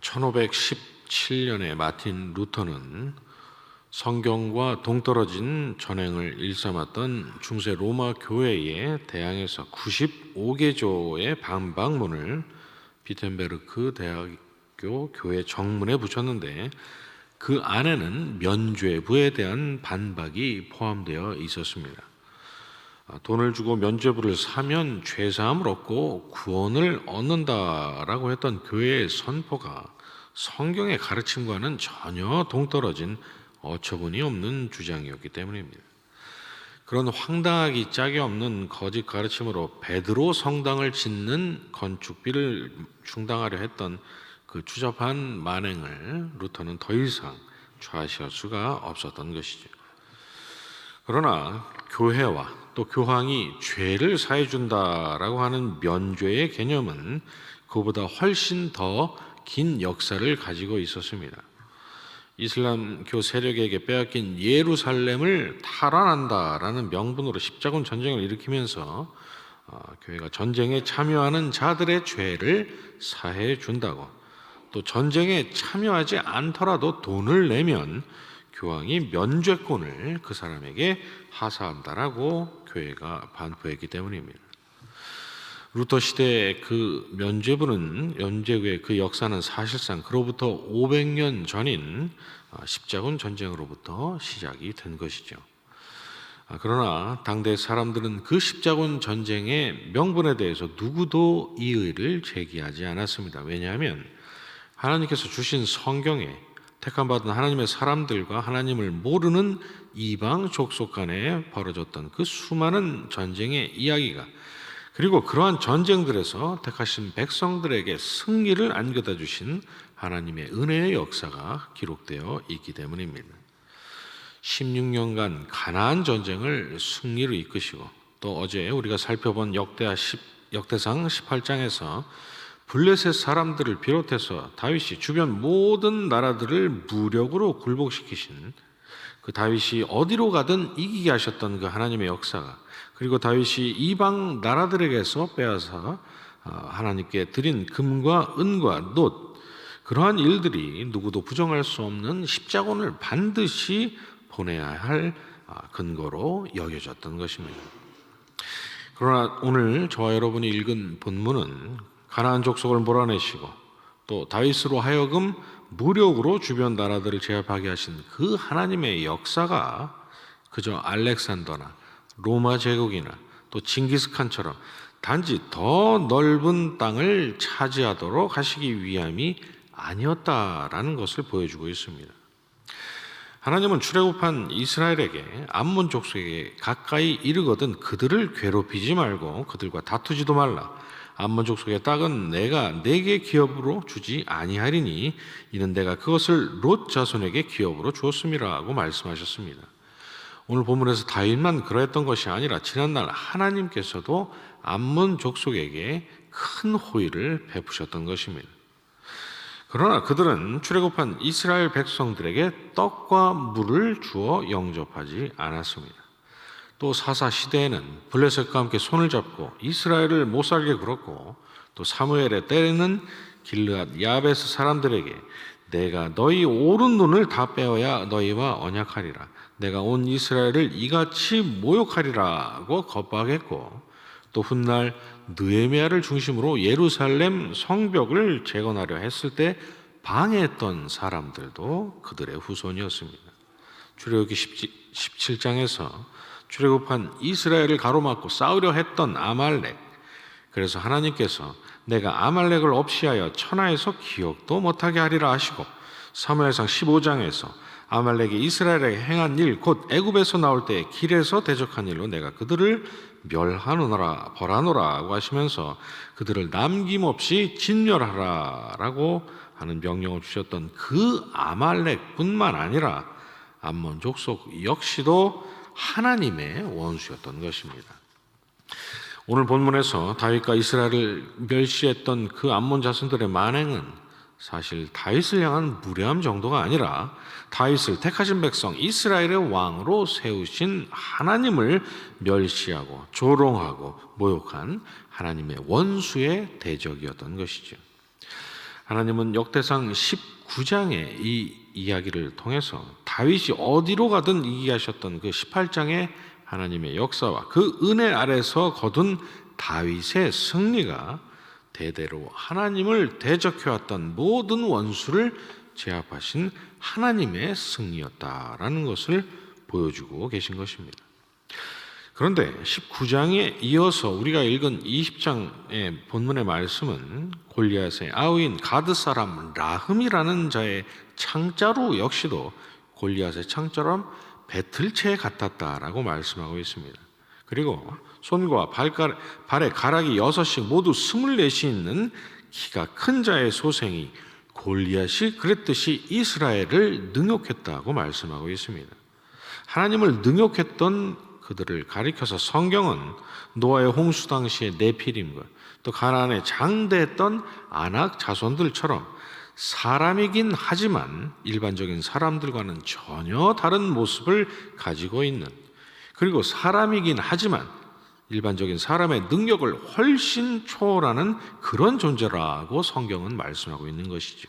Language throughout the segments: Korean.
1517년에 마틴 루터는 성경과 동떨어진 전행을 일삼았던 중세 로마 교회에 대항해서 95개조의 반박문을 비텐베르크 대학교 교회 정문에 붙였는데, 그 안에는 면죄부에 대한 반박이 포함되어 있었습니다. 돈을 주고 면죄부를 사면 죄사함을 얻고 구원을 얻는다라고 했던 그의 선포가 성경의 가르침과는 전혀 동떨어진 어처구니 없는 주장이었기 때문입니다. 그런 황당하기 짝이 없는 거짓 가르침으로 베드로 성당을 짓는 건축비를 충당하려 했던 그 추잡한 만행을 루터는 더 이상 좌시할 수가 없었던 것이죠. 그러나 교회와 또 교황이 죄를 사해준다라고 하는 면죄의 개념은 그보다 훨씬 더 긴 역사를 가지고 있었습니다. 이슬람교 세력에게 빼앗긴 예루살렘을 탈환한다라는 명분으로 십자군 전쟁을 일으키면서 교회가 전쟁에 참여하는 자들의 죄를 사해 준다고, 또 전쟁에 참여하지 않더라도 돈을 내면 교황이 면죄권을 그 사람에게 하사한다라고 교회가 반포했기 때문입니다. 루터 시대의 그 면죄부의 그 역사는 사실상 그로부터 500년 전인 십자군 전쟁으로부터 시작이 된 것이죠. 그러나 당대 사람들은 그 십자군 전쟁의 명분에 대해서 누구도 이의를 제기하지 않았습니다. 왜냐하면 하나님께서 주신 성경에 택함받은 하나님의 사람들과 하나님을 모르는 이방 족속 간에 벌어졌던 그 수많은 전쟁의 이야기가, 그리고 그러한 전쟁들에서 택하신 백성들에게 승리를 안겨다 주신 하나님의 은혜의 역사가 기록되어 있기 때문입니다. 16년간 가나안 전쟁을 승리로 이끄시고, 또 어제 우리가 살펴본 역대상 18장에서 블레셋 사람들을 비롯해서 다윗이 주변 모든 나라들을 무력으로 굴복시키신 그 다윗이 어디로 가든 이기게 하셨던 그 하나님의 역사가, 그리고 다윗이 이방 나라들에게서 빼앗아 하나님께 드린 금과 은과 놋, 그러한 일들이 누구도 부정할 수 없는 십자군을 반드시 보내야 할 근거로 여겨졌던 것입니다. 그러나 오늘 저와 여러분이 읽은 본문은 가나안 족속을 몰아내시고 또 다윗으로 하여금 무력으로 주변 나라들을 제압하게 하신 그 하나님의 역사가 그저 알렉산더나 로마 제국이나 또 징기스칸처럼 단지 더 넓은 땅을 차지하도록 하시기 위함이 아니었다라는 것을 보여주고 있습니다. 하나님은 출애굽한 이스라엘에게 암몬 족속에게 가까이 이르거든 그들을 괴롭히지 말고 그들과 다투지도 말라. 암몬 족속의 땅은 내가 네게 기업으로 주지 아니하리니 이는 내가 그것을 롯 자손에게 기업으로 주었음이라고 말씀하셨습니다. 오늘 본문에서 다윗만 그러했던 것이 아니라 지난날 하나님께서도 암몬 족속에게 큰 호의를 베푸셨던 것입니다. 그러나 그들은 출애굽한 이스라엘 백성들에게 떡과 물을 주어 영접하지 않았습니다. 또 사사 시대에는 블레셋과 함께 손을 잡고 이스라엘을 못살게 굴었고, 또 사무엘의 때에는 길르앗 야베스 사람들에게 내가 너희 오른눈을 다 빼어야 너희와 언약하리라, 내가 온 이스라엘을 이같이 모욕하리라고 겁박했고, 또 훗날 느헤미야를 중심으로 예루살렘 성벽을 재건하려 했을 때 방해했던 사람들도 그들의 후손이었습니다. 출애굽기 17장에서 출애굽한 이스라엘을 가로막고 싸우려 했던 아말렉, 그래서 하나님께서 내가 아말렉을 없이하여 천하에서 기억도 못하게 하리라 하시고, 사무엘상 15장에서 아말렉이 이스라엘에게 행한 일, 곧 애굽에서 나올 때 길에서 대적한 일로 내가 그들을 멸하노라 벌하노라고 하시면서 그들을 남김없이 진멸하라라고 하는 명령을 주셨던 그 아말렉뿐만 아니라 암몬 족속 역시도 하나님의 원수였던 것입니다. 오늘 본문에서 다윗과 이스라엘을 멸시했던 그 암몬 자손들의 만행은 사실 다윗을 향한 무례함 정도가 아니라 다윗을 택하신 백성 이스라엘의 왕으로 세우신 하나님을 멸시하고 조롱하고 모욕한 하나님의 원수의 대적이었던 것이죠. 하나님은 역대상 19장의 이 이야기를 통해서 다윗이 어디로 가든 이기게 하셨던 그 18장의 하나님의 역사와 그 은혜 아래서 거둔 다윗의 승리가 대대로 하나님을 대적해왔던 모든 원수를 제압하신 하나님의 승리였다라는 것을 보여주고 계신 것입니다. 그런데 19장에 이어서 우리가 읽은 20장의 본문의 말씀은 골리앗의 아우인 가드 사람 라흠이라는 자의 창자루 역시도 골리앗의 창처럼 배틀채 같았다라고 말씀하고 있습니다. 그리고 손과 발에 가락이 6씩 모두 24시 있는 키가 큰 자의 소생이 골리앗이 그랬듯이 이스라엘을 능욕했다고 말씀하고 있습니다. 하나님을 능욕했던 그들을 가리켜서 성경은 노아의 홍수 당시의 네피림과 또 가나안에 장대했던 아낙 자손들처럼 사람이긴 하지만 일반적인 사람들과는 전혀 다른 모습을 가지고 있는, 그리고 사람이긴 하지만 일반적인 사람의 능력을 훨씬 초월하는 그런 존재라고 성경은 말씀하고 있는 것이죠.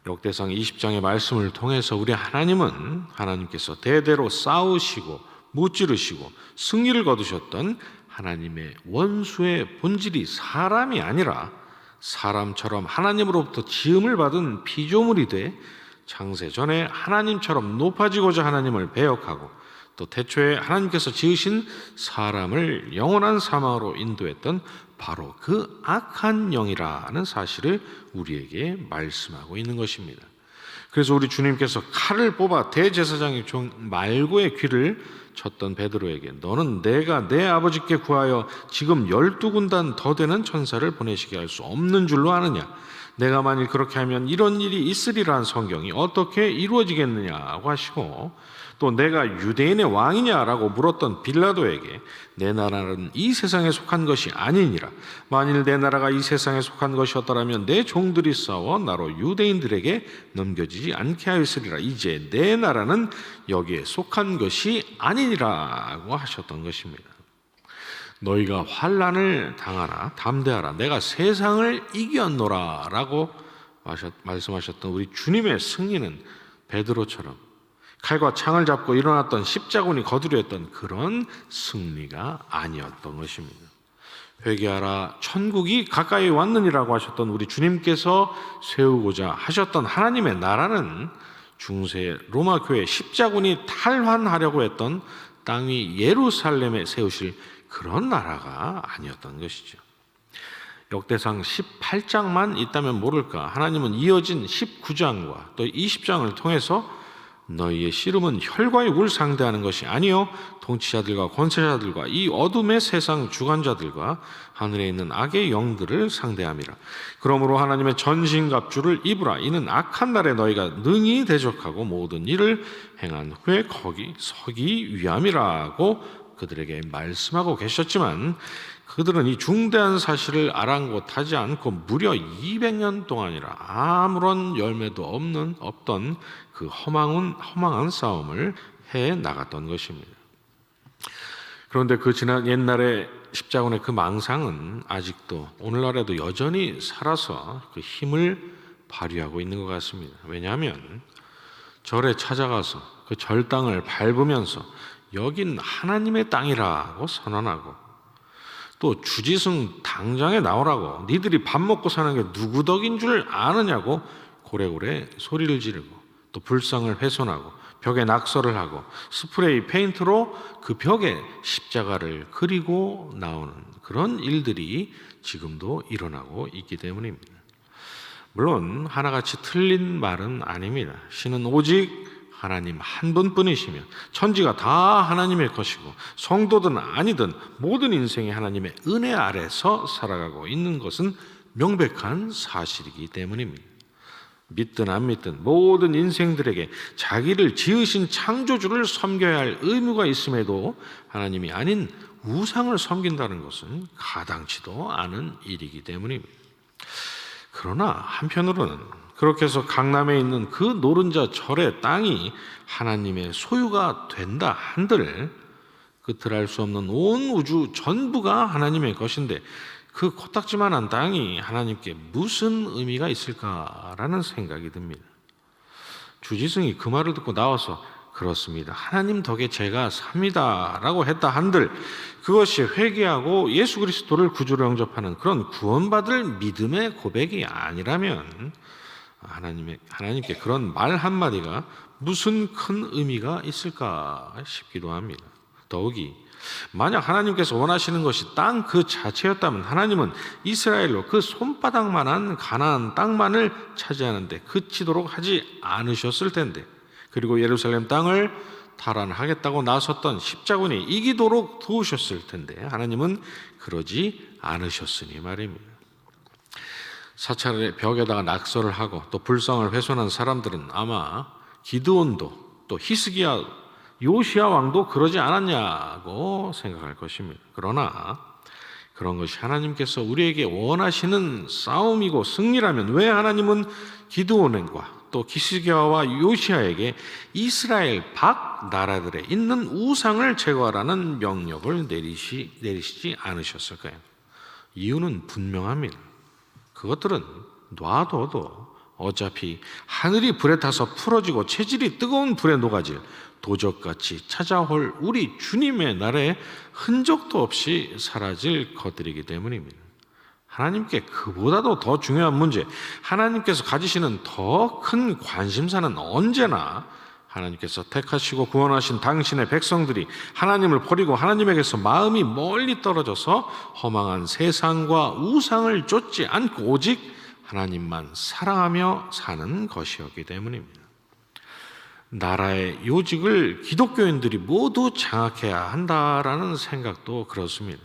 역대상 20장의 말씀을 통해서 우리 하나님은 하나님께서 대대로 싸우시고 무찌르시고 승리를 거두셨던 하나님의 원수의 본질이 사람이 아니라 사람처럼 하나님으로부터 지음을 받은 피조물이 돼 창세전에 하나님처럼 높아지고자 하나님을 배역하고 또 태초에 하나님께서 지으신 사람을 영원한 사망으로 인도했던 바로 그 악한 영이라는 사실을 우리에게 말씀하고 있는 것입니다. 그래서 우리 주님께서 칼을 뽑아 대제사장의 종 말고의 귀를 쳤던 베드로에게 너는 내가 내 아버지께 구하여 지금 12군단 더 되는 천사를 보내시게 할 수 없는 줄로 아느냐? 내가 만일 그렇게 하면 이런 일이 있으리라는 성경이 어떻게 이루어지겠느냐고 하시고, 또 내가 유대인의 왕이냐라고 물었던 빌라도에게 내 나라는 이 세상에 속한 것이 아니니라. 만일 내 나라가 이 세상에 속한 것이었더라면 내 종들이 싸워 나로 유대인들에게 넘겨지지 않게 하였으리라. 이제 내 나라는 여기에 속한 것이 아니니라고 하셨던 것입니다. 너희가 환난을 당하나 담대하라. 내가 세상을 이겼노라 라고 말씀하셨던 우리 주님의 승리는 베드로처럼 칼과 창을 잡고 일어났던 십자군이 거두려 했던 그런 승리가 아니었던 것입니다. 회개하라, 천국이 가까이 왔느니라고 하셨던 우리 주님께서 세우고자 하셨던 하나님의 나라는 중세 로마 교회 십자군이 탈환하려고 했던 땅 위 예루살렘에 세우실 그런 나라가 아니었던 것이죠. 역대상 18장만 있다면 모를까, 하나님은 이어진 19장과 또 20장을 통해서 너희의 씨름은 혈과 육을 상대하는 것이 아니요 통치자들과 권세자들과 이 어둠의 세상 주관자들과 하늘에 있는 악의 영들을 상대함이라. 그러므로 하나님의 전신갑주를 입으라. 이는 악한 날에 너희가 능히 대적하고 모든 일을 행한 후에 거기 서기 위함이라고 그들에게 말씀하고 계셨지만 그들은 이 중대한 사실을 아랑곳하지 않고 무려 200년 동안이라 아무런 열매도 없던 그 허망한 싸움을 해 나갔던 것입니다. 그런데 그 지난 옛날의 십자군의 그 망상은 아직도 오늘날에도 여전히 살아서 그 힘을 발휘하고 있는 것 같습니다. 왜냐하면 절에 찾아가서 그 절땅을 밟으면서 여긴 하나님의 땅이라고 선언하고, 또 주지승 당장에 나오라고, 니들이 밥 먹고 사는 게 누구 덕인 줄 아느냐고 고래고래 소리를 지르고, 또 불상을 훼손하고 벽에 낙서를 하고 스프레이 페인트로 그 벽에 십자가를 그리고 나오는 그런 일들이 지금도 일어나고 있기 때문입니다. 물론 하나같이 틀린 말은 아닙니다. 신은 오직 하나님 한 분뿐이시며 천지가 다 하나님의 것이고 성도든 아니든 모든 인생이 하나님의 은혜 아래서 살아가고 있는 것은 명백한 사실이기 때문입니다. 믿든 안 믿든 모든 인생들에게 자기를 지으신 창조주를 섬겨야 할 의무가 있음에도 하나님이 아닌 우상을 섬긴다는 것은 가당치도 않은 일이기 때문입니다. 그러나 한편으로는 그렇게 해서 강남에 있는 그 노른자 절의 땅이 하나님의 소유가 된다 한들 끝을 알 수 없는 온 우주 전부가 하나님의 것인데 그 코딱지만한 땅이 하나님께 무슨 의미가 있을까라는 생각이 듭니다. 주지승이 그 말을 듣고 나와서 그렇습니다. 하나님 덕에 제가 삽니다 라고 했다 한들 그것이 회개하고 예수 그리스도를 구주로 영접하는 그런 구원받을 믿음의 고백이 아니라면 하나님께 그런 말 한마디가 무슨 큰 의미가 있을까 싶기도 합니다. 더욱이 만약 하나님께서 원하시는 것이 땅 그 자체였다면 하나님은 이스라엘로 그 손바닥만한 가나안 땅만을 차지하는데 그치도록 하지 않으셨을 텐데, 그리고 예루살렘 땅을 탈환하겠다고 나섰던 십자군이 이기도록 도우셨을 텐데 하나님은 그러지 않으셨으니 말입니다. 사찰의 벽에다가 낙서를 하고 또 불상을 훼손한 사람들은 아마 기드온도 또 히스기야 요시야 왕도 그러지 않았냐고 생각할 것입니다. 그러나 그런 것이 하나님께서 우리에게 원하시는 싸움이고 승리라면 왜 하나님은 기드온과 또 히스기야와 요시야에게 이스라엘 밖 나라들에 있는 우상을 제거하라는 명령을 내리시지 않으셨을까요? 이유는 분명합니다. 그것들은 놔둬도 어차피 하늘이 불에 타서 풀어지고 체질이 뜨거운 불에 녹아질 도적같이 찾아올 우리 주님의 날에 흔적도 없이 사라질 것들이기 때문입니다. 하나님께 그보다도 더 중요한 문제, 하나님께서 가지시는 더 큰 관심사는 언제나 하나님께서 택하시고 구원하신 당신의 백성들이 하나님을 버리고 하나님에게서 마음이 멀리 떨어져서 허망한 세상과 우상을 쫓지 않고 오직 하나님만 사랑하며 사는 것이었기 때문입니다. 나라의 요직을 기독교인들이 모두 장악해야 한다라는 생각도 그렇습니다.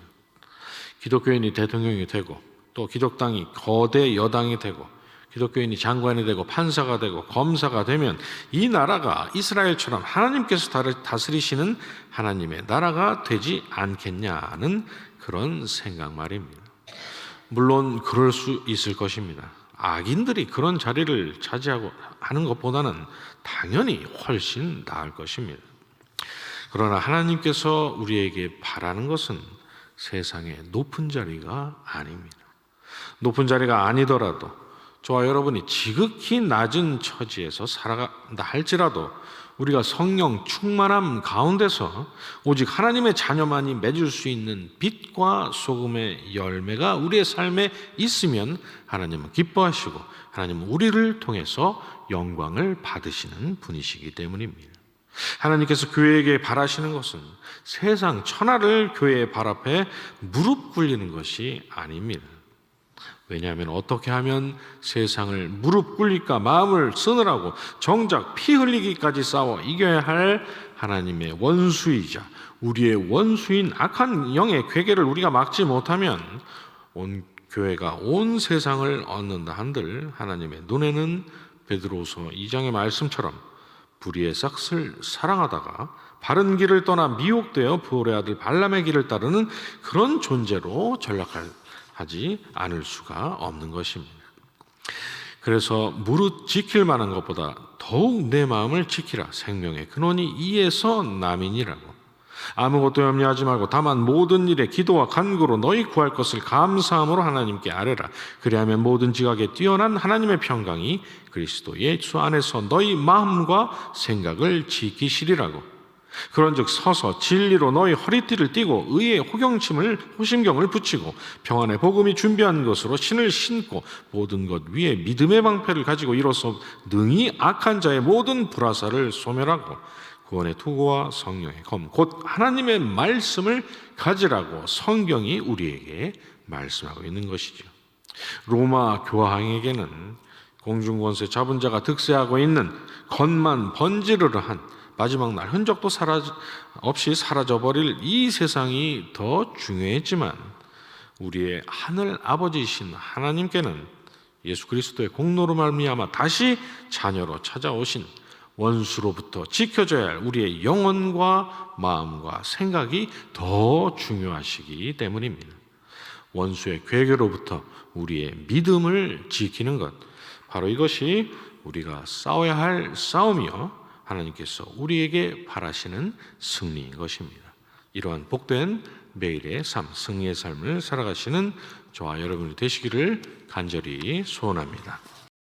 기독교인이 대통령이 되고 또 기독당이 거대 여당이 되고 기독교인이 장관이 되고 판사가 되고 검사가 되면 이 나라가 이스라엘처럼 하나님께서 다스리시는 하나님의 나라가 되지 않겠냐는 그런 생각 말입니다. 물론 그럴 수 있을 것입니다. 악인들이 그런 자리를 차지하고 하는 것보다는 당연히 훨씬 나을 것입니다. 그러나 하나님께서 우리에게 바라는 것은 세상의 높은 자리가 아닙니다. 높은 자리가 아니더라도 저와 여러분이 지극히 낮은 처지에서 살아간다 할지라도 우리가 성령 충만함 가운데서 오직 하나님의 자녀만이 맺을 수 있는 빛과 소금의 열매가 우리의 삶에 있으면 하나님은 기뻐하시고 하나님은 우리를 통해서 영광을 받으시는 분이시기 때문입니다. 하나님께서 교회에게 바라시는 것은 세상 천하를 교회의 발 앞에 무릎 꿇리는 것이 아닙니다. 왜냐하면 어떻게 하면 세상을 무릎 꿇릴까 마음을 쓰느라고 정작 피 흘리기까지 싸워 이겨야 할 하나님의 원수이자 우리의 원수인 악한 영의 괴계를 우리가 막지 못하면 온 교회가 온 세상을 얻는다 한들 하나님의 눈에는 베드로후서 2장의 말씀처럼 불의의 싹을 사랑하다가 바른 길을 떠나 미혹되어 부올의 아들 발람의 길을 따르는 그런 존재로 전락하지 않을 수가 없는 것입니다. 그래서 무릇 지킬 만한 것보다 더욱 내 마음을 지키라. 생명의 근원이 이에서 남이니라고. 아무것도 염려하지 말고 다만 모든 일에 기도와 간구로 너희 구할 것을 감사함으로 하나님께 아뢰라. 그리하면 모든 지각에 뛰어난 하나님의 평강이 그리스도 예수 안에서 너희 마음과 생각을 지키시리라고. 그런즉 서서 진리로 너희 허리띠를 띠고 의의 호심경을 붙이고 평안의 복음이 준비한 것으로 신을 신고 모든 것 위에 믿음의 방패를 가지고 이로써 능히 악한 자의 모든 불화살을 소멸하고 구원의 투구와 성령의 검 곧 하나님의 말씀을 가지라고 성경이 우리에게 말씀하고 있는 것이죠. 로마 교황에게는 공중권세 잡은 자가 득세하고 있는 겉만 번지르르한 마지막 날 흔적도 없이 사라져버릴 이 세상이 더 중요했지만 우리의 하늘 아버지이신 하나님께는 예수 그리스도의 공로로 말미암아 다시 자녀로 찾아오신 원수로부터 지켜줘야 할 우리의 영혼과 마음과 생각이 더 중요하시기 때문입니다. 원수의 괴계로부터 우리의 믿음을 지키는 것, 바로 이것이 우리가 싸워야 할 싸움이요 하나님께서 우리에게 바라시는 승리인 것입니다. 이러한 복된 매일의 삶, 승리의 삶을 살아가시는 저와 여러분이 되시기를 간절히 소원합니다.